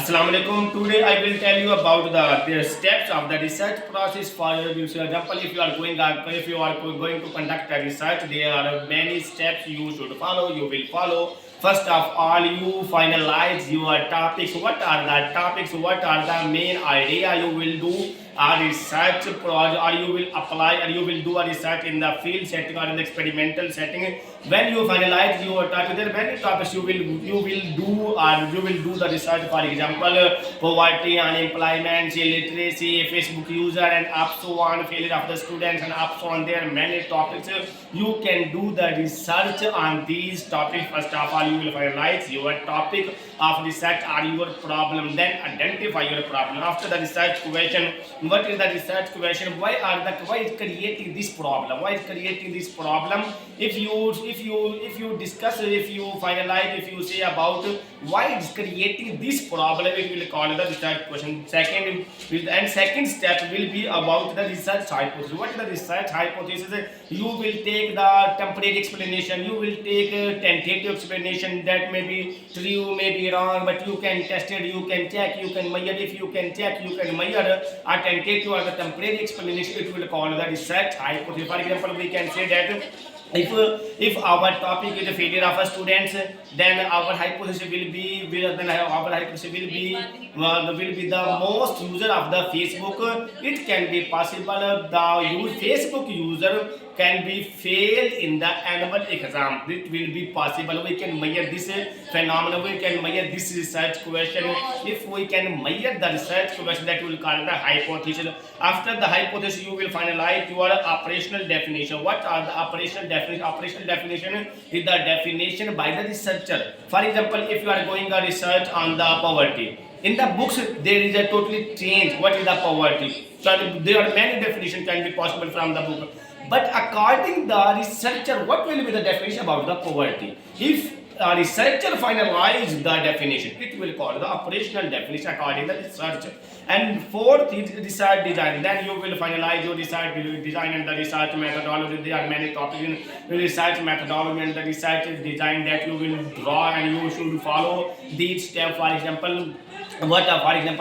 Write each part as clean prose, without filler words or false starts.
Assalamu alaikum. Today I will tell you about the steps of the research process. For example, if you are going to conduct a research, there are many steps you should follow. You will follow. First of all, you finalize your topics. What are the topics? What are the main idea you will do a research project, or you will apply, or you will do a research in the field setting or in the experimental setting. When you finalize your topic, there are many topics you will do, or you will do the research. For example, poverty, unemployment, illiteracy, Facebook user, and up so on, failure of the students, and up so on. There are many topics. You can do the research on these topics. First of all, you will finalize your topic of research or your problem. Then identify your problem. After the research question, what is the research question? Why is creating this problem? Why is creating this problem? If you discuss, if you finalize, if you say about why it's creating this problem, it will call the research question. Second step will be about the research hypothesis. What is the research hypothesis? You will take the temporary explanation. You will take a tentative explanation that may be true, may be wrong, but you can test it, you can check, you can measure. If you can check, you can measure a tentative or the temporary explanation, it will call the research hypothesis. For example, we can say that if our topic is the failure of students, then our hypothesis will be the most user of the Facebook. It can be possible the Facebook user can be failed in the annual exam. It will be possible. We can measure this phenomenon. We can measure this research question. If we can measure the research question, that will call the hypothesis. After the hypothesis, you will finalize your operational definition. What are the operational definition? Operational definition is the definition by the researcher. For example, if you are going a research on the poverty, in the books there is a totally change. What is the poverty? So there are many definitions can be possible from the book. But according the researcher, what will be the definition about the poverty? If a researcher finalize the definition, it will call the operational definition according to the researcher. And fourth is research design. Then you will finalize your research design and the research methodology. There are many topics in research methodology and the research design that you will draw, and you should follow these steps. For example, what are the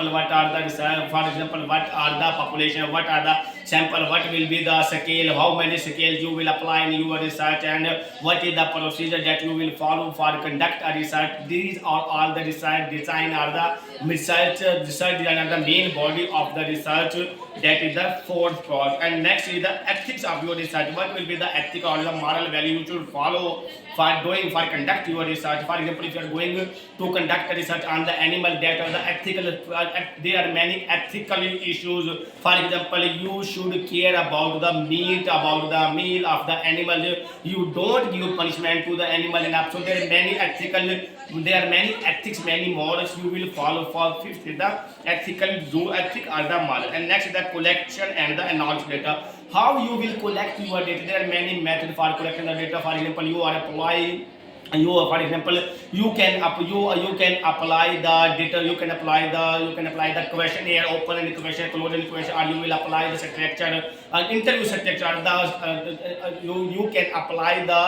population, what are the sample, what will be the scale, how many scales you will apply in your research, and what is the procedure that you will follow for conduct a research. These are all the research design, are the research design are the main body of the research. That is the fourth part. And next is the ethics of your research. What will be the ethical or the moral value you should follow for conduct your research. For example, if you are going to conduct a research on the animal data, the ethical, there are many ethical issues. For example, you should care about the meat, about the meal of the animal. You don't give punishment to the animal enough. So there are many ethics, many morals you will follow. For fifth is the ethical ethic or the moral. And next is the collection and the analysis data. How you will collect your data? There are many methods for collecting the data. For example, you can apply the data. You can apply the questionnaire, open and question, close and question, or you will apply the structure, interview structure. You can apply the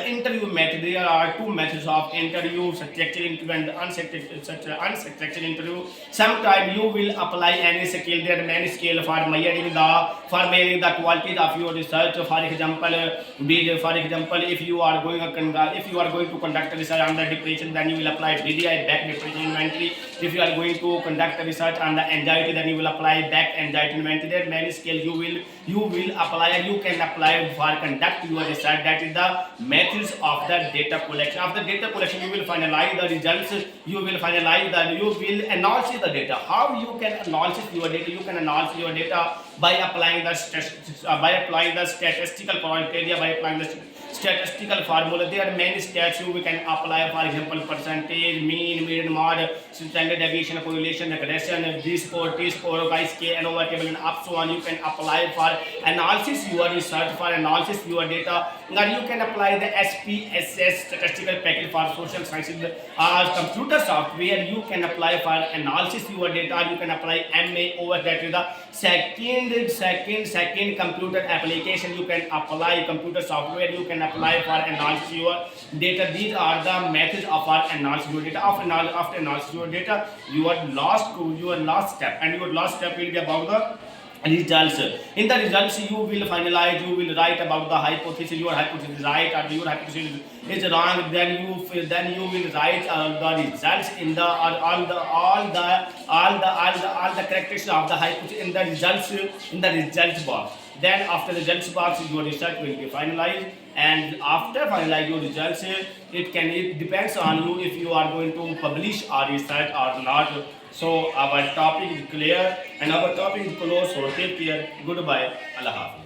interview method. There are two methods of interview: structured interview and unstructured interview. Sometimes you will apply any skill. There are many skills for measuring the quality of your research. For example, if you are going to conduct a research on the depression, then you will apply BDI, back depression inventory. If you are going to conduct a research on the anxiety, then you will apply back anxiety inventory. There are many skills you will apply, and you can apply for conduct your research. That is the methods of the data collection. After data collection, you will finalize the results. You will analyze the data. How you can analyze your data? You can analyze your data by applying the statistical criteria, by applying the statistical formula. There are many stats you can apply. For example, percentage, mean, median, mode, standard deviation, correlation, regression, Z-score, T-score, chi-square, ANOVA table, and up so on. You can apply for analysis your research, for analysis your data. Now you can apply the SPSS, statistical package for social sciences, computer software. You can apply for analysis your data. You can apply MA over, that is the second computer application. You can apply computer software. You can apply apply for analysis your data. These are the methods of our analysis your data. After analysis your data, your last step, and your last step will be about the results. In the results, you will finalize, you will write about the hypothesis, your hypothesis is right or your hypothesis is wrong. Then you will write the results in the all the characteristics of the hypothesis in the results box. Then after the results box, your research will be finalized, and after finalize your results, it depends on you if you are going to publish our research or not. So our topic is clear and our topic is close. So take care. Goodbye. Allah Hafiz.